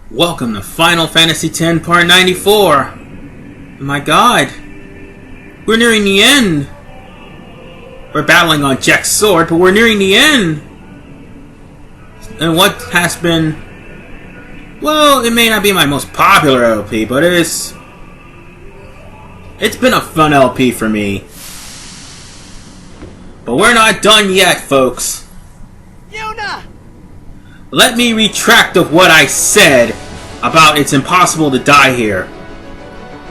Welcome to Final Fantasy X Part 94. My god. We're nearing the end. We're battling on Jecht's sword, but we're nearing the end. And what has been... Well, it may not be my most popular LP, but it's been a fun LP for me. But we're not done yet, folks. Yuna! Let me retract of what I said about it's impossible to die here.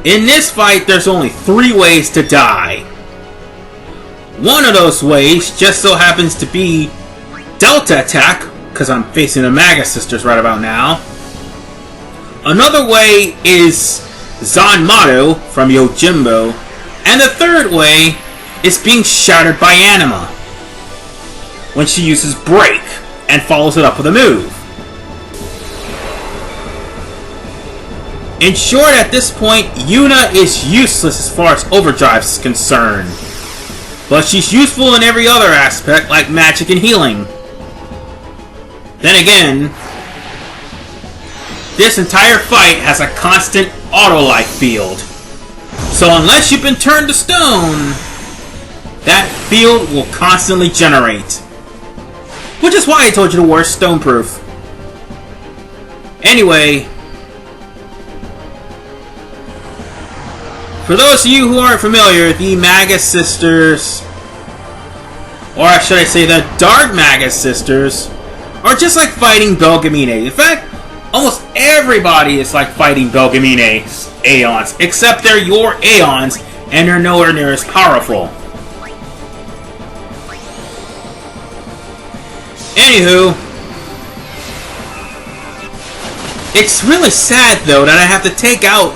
In this fight, there's only 3 ways to die. One of those ways just so happens to be Delta Attack, because I'm facing the Magus Sisters right about now. Another way is Zanmaru from Yojimbo. And the third way is being shattered by Anima when she uses Break and follows it up with a move. In short, at this point, Yuna is useless as far as Overdrive is concerned. But she's useful in every other aspect, like magic and healing. Then again, this entire fight has a constant auto-like field. So unless you've been turned to stone, that field will constantly generate. Which is why I told you to wear Stoneproof. Anyway, for those of you who aren't familiar, the Magus Sisters, or should I say the Dark Magus Sisters, are just like fighting Belgamine. In fact, almost everybody is like fighting Belgamine's Aeons, except they're your Aeons, and they're nowhere near as powerful. Anywho, it's really sad though that I have to take out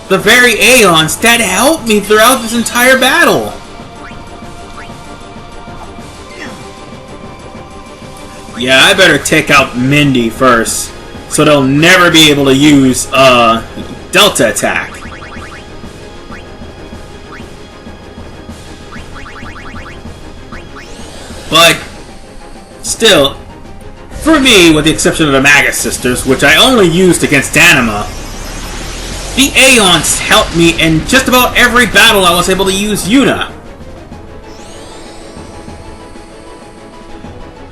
the very Aeons that helped me throughout this entire battle. Yeah, I better take out Mindy first, so they'll never be able to use Delta Attack. But still, for me, with the exception of the Magus Sisters, which I only used against Anima, the Aeons helped me in just about every battle I was able to use Yuna.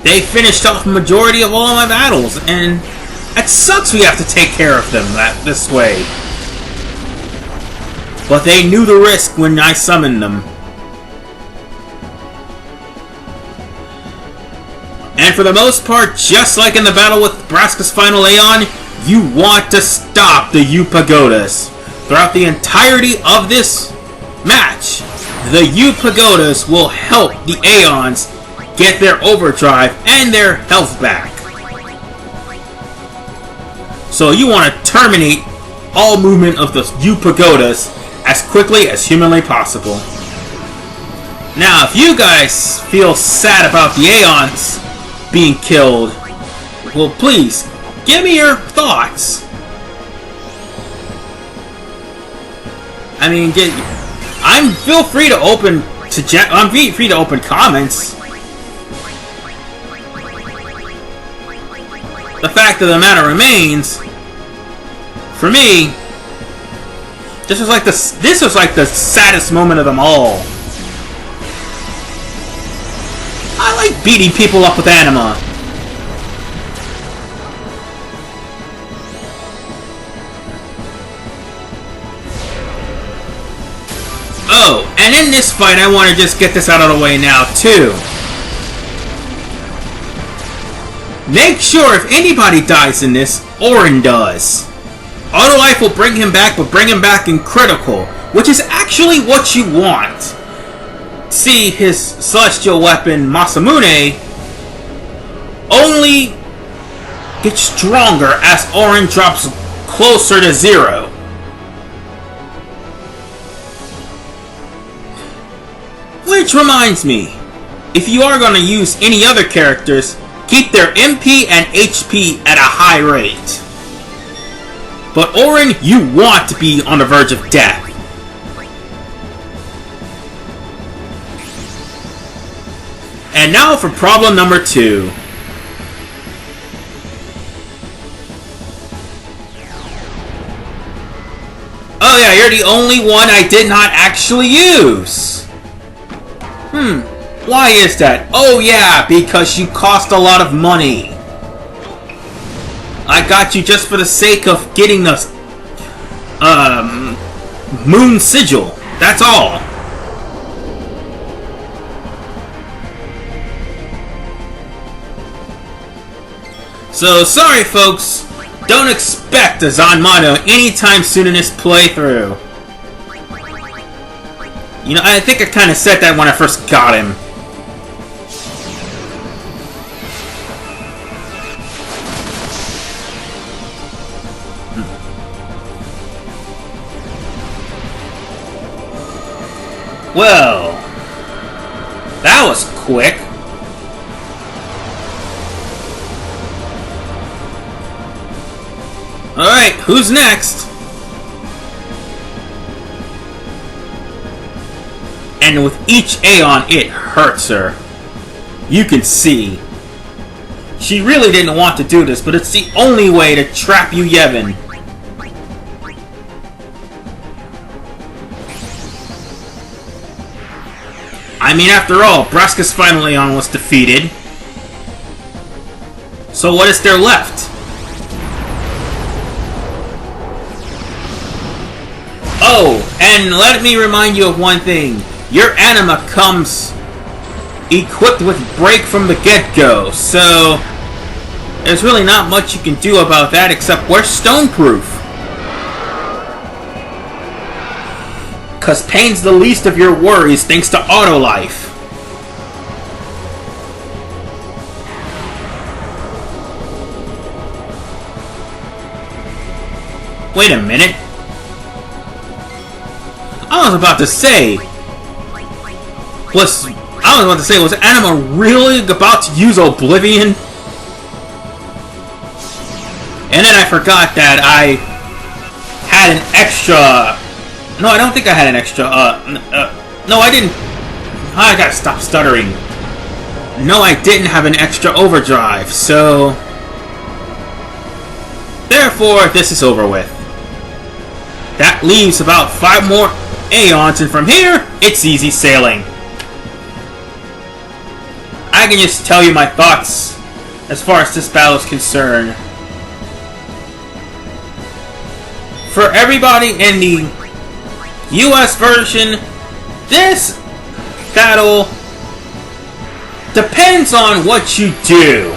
They finished off the majority of all of my battles, and it sucks we have to take care of them this way. But they knew the risk when I summoned them. And for the most part, just like in the battle with Braska's final Aeon, you want to stop the U Pagodas. Throughout the entirety of this match, the U Pagodas will help the Aeons get their overdrive and their health back. So you want to terminate all movement of the U Pagodas as quickly as humanly possible. Now, if you guys feel sad about the Aeons being killed, well, please give me your thoughts. I mean, feel free to open comments. The fact of the matter remains, for me, this was like the saddest moment of them all. I like beating people up with Anima. Oh, and in this fight, I want to just get this out of the way now, too. Make sure if anybody dies in this, Auron does. Auto-Life will bring him back, but bring him back in critical, which is actually what you want. See, his celestial weapon, Masamune, only gets stronger as Auron drops closer to 0. Which reminds me, if you are going to use any other characters, keep their MP and HP at a high rate. But Auron, you want to be on the verge of death. And now for problem number 2. Oh yeah, you're the only one I did not actually use. Why is that? Oh yeah, because you cost a lot of money. I got you just for the sake of getting the Moon Sigil. That's all. So sorry folks, don't expect a Zanmano anytime soon in this playthrough. You know, I think I kind of said that when I first got him. Well, that was quick. Alright, who's next? And with each Aeon, it hurts her. You can see. She really didn't want to do this, but it's the only way to trap Yu Yevon. I mean, after all, Braska's final Aeon was defeated. So what is there left? Oh, and let me remind you of one thing. Your anima comes equipped with break from the get-go, so there's really not much you can do about that except wear stoneproof. Cause pain's the least of your worries thanks to Autolife. Wait a minute. I was about to say, was Anima really about to use Oblivion? And then I forgot that I had an extra. No, I don't think I had an extra. No, I didn't. I gotta stop stuttering. No, I didn't have an extra overdrive, so therefore this is over with. That leaves about 5 more Aeons, and from here, it's easy sailing. I can just tell you my thoughts as far as this battle is concerned. For everybody in the US version, this battle depends on what you do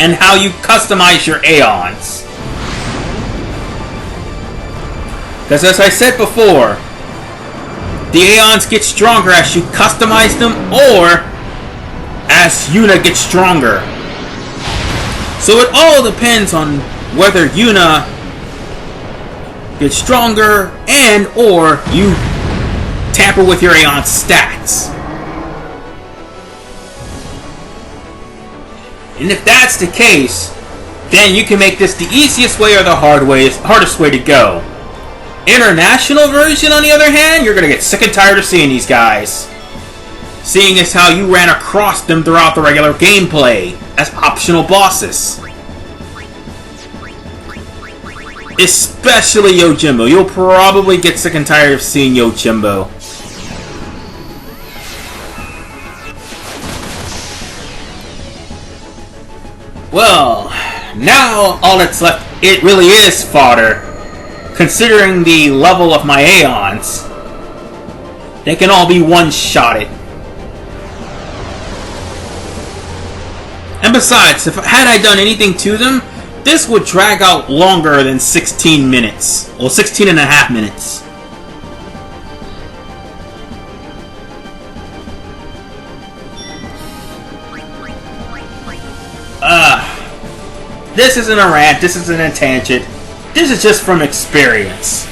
and how you customize your Aeons. Because as I said before, the Aeons get stronger as you customize them or as Yuna gets stronger. So it all depends on whether Yuna gets stronger and or you tamper with your Aeon stats. And if that's the case, then you can make this the easiest way or the hardest way to go. International version, on the other hand, you're gonna get sick and tired of seeing these guys. Seeing as how you ran across them throughout the regular gameplay as optional bosses. Especially Yojimbo. You'll probably get sick and tired of seeing Yojimbo. Well, now all that's left, it really is fodder. Considering the level of my Aeons, they can all be one-shotted. And besides, had I done anything to them, this would drag out longer than 16 minutes. Well, 16 and a half minutes. This isn't a rant, this isn't a tangent. This is just from experience.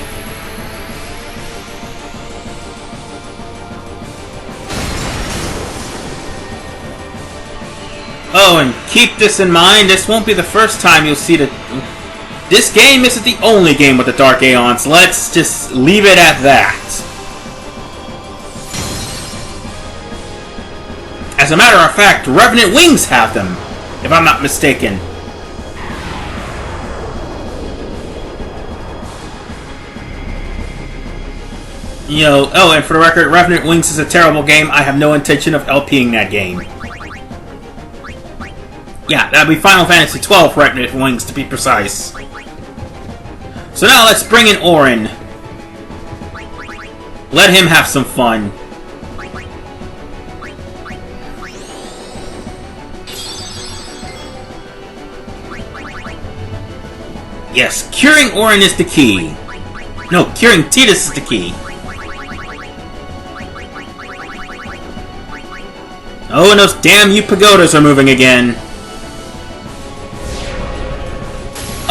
Oh, and keep this in mind, this won't be the first time you'll see this game isn't the only game with the Dark Aeons. Let's just leave it at that. As a matter of fact, Revenant Wings have them, if I'm not mistaken. Oh, and for the record, Revenant Wings is a terrible game. I have no intention of LPing that game. Yeah, that'd be Final Fantasy XII Revenant Wings, to be precise. So now let's bring in Auron. Let him have some fun. Yes, curing Auron is the key. No, curing Tidus is the key. Oh, and those damn Yu Pagodas are moving again.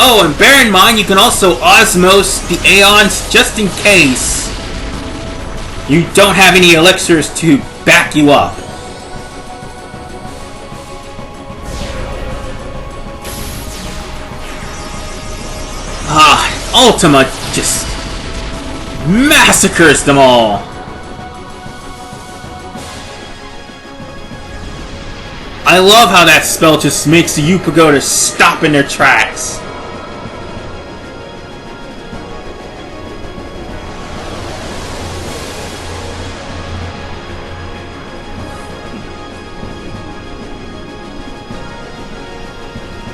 Oh, and bear in mind, you can also osmose the Aeons just in case you don't have any elixirs to back you up. Ultima just massacres them all. I love how that spell just makes the Yu Pagodas stop in their tracks.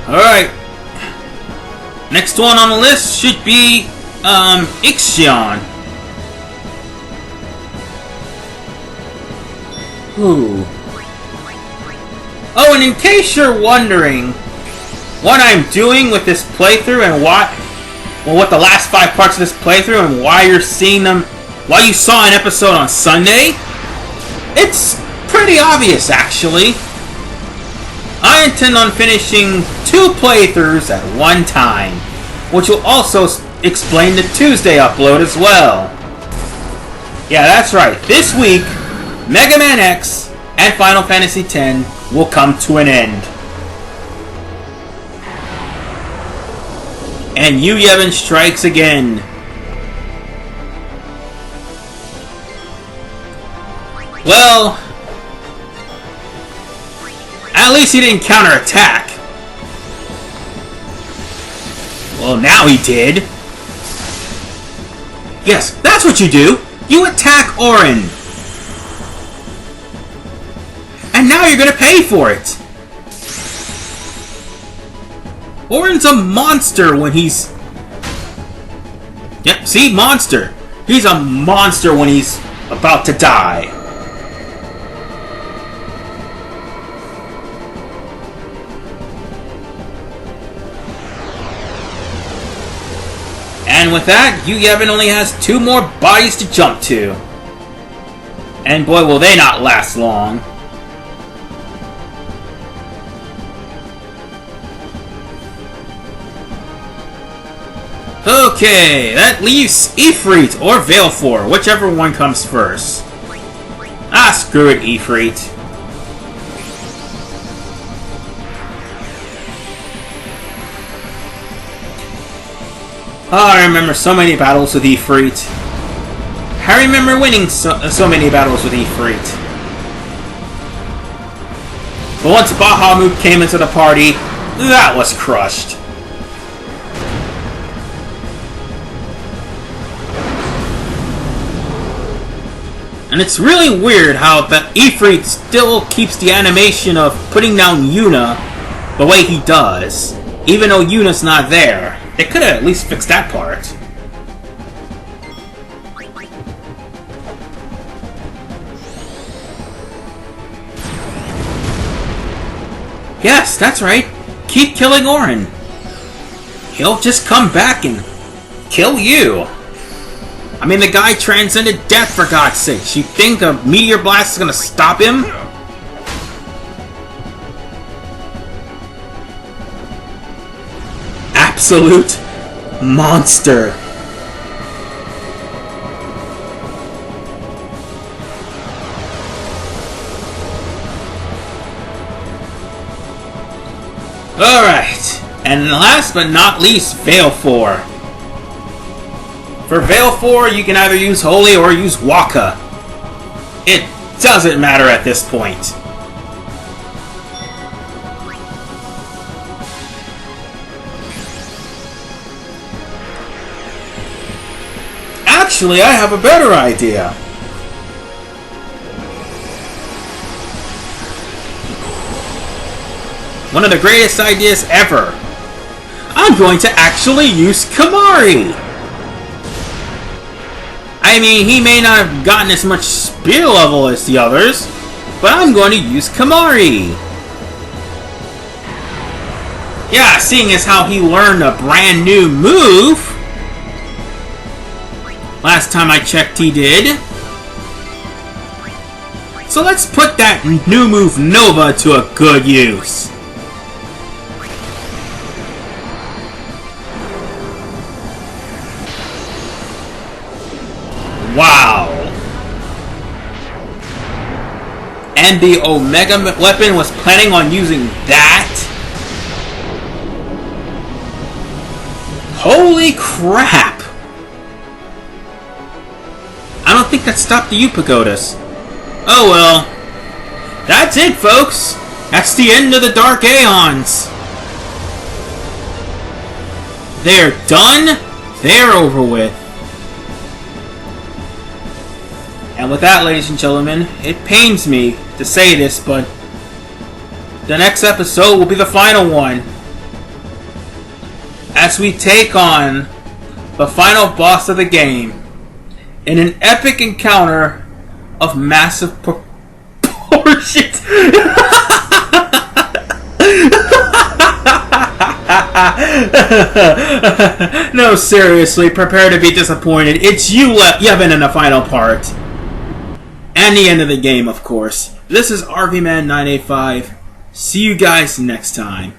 Alright. Next one on the list should be, Ixion. Ooh. Oh, and in case you're wondering what I'm doing with this playthrough and what the last 5 parts of this playthrough and why you're seeing them, why you saw an episode on Sunday, it's pretty obvious, actually. I intend on finishing 2 playthroughs at one time, which will also explain the Tuesday upload as well. Yeah, that's right. This week, Mega Man X and Final Fantasy X will come to an end. And Yu Yevon strikes again. Well, at least he didn't counterattack. Well, now he did. Yes, that's what you do. You attack Auron. And now you're gonna pay for it. Auron's a monster when he's... Yep, see? Monster. He's a monster when he's about to die. And with that, Yu Yevon only has 2 more bodies to jump to. And boy, will they not last long. Okay, that leaves Ifrit or Valefor, whichever one comes first. Ah, screw it, Ifrit. Oh, I remember so many battles with Ifrit. I remember winning so many battles with Ifrit. But once Bahamut came into the party, that was crushed. And it's really weird how the Ifrit still keeps the animation of putting down Yuna the way he does, even though Yuna's not there. They could have at least fixed that part. Yes, that's right. Keep killing Auron. He'll just come back and kill you. I mean, the guy transcended death, for God's sake. You think a meteor blast is gonna stop him? Absolute monster. Alright, and last but not least, Valefor. For Valefor, you can either use Holy or use Waka. It doesn't matter at this point. Actually, I have a better idea. One of the greatest ideas ever. I'm going to actually use Kamari. I mean, he may not have gotten as much spear level as the others, but I'm going to use Kamari. Yeah, seeing as how he learned a brand new move. Last time I checked, he did. So let's put that new move Nova to a good use. Wow. And the Omega weapon was planning on using that? Holy crap! I don't think that stopped the U-Pagodas. Oh well. That's it, folks! That's the end of the Dark Aeons! They're done, they're over with. And with that, ladies and gentlemen, it pains me to say this, but the next episode will be the final one. As we take on the final boss of the game in an epic encounter of massive proportions. No, seriously, prepare to be disappointed. It's Yu Yevon in the final part. And the end of the game, of course. This is RVman985. See you guys next time.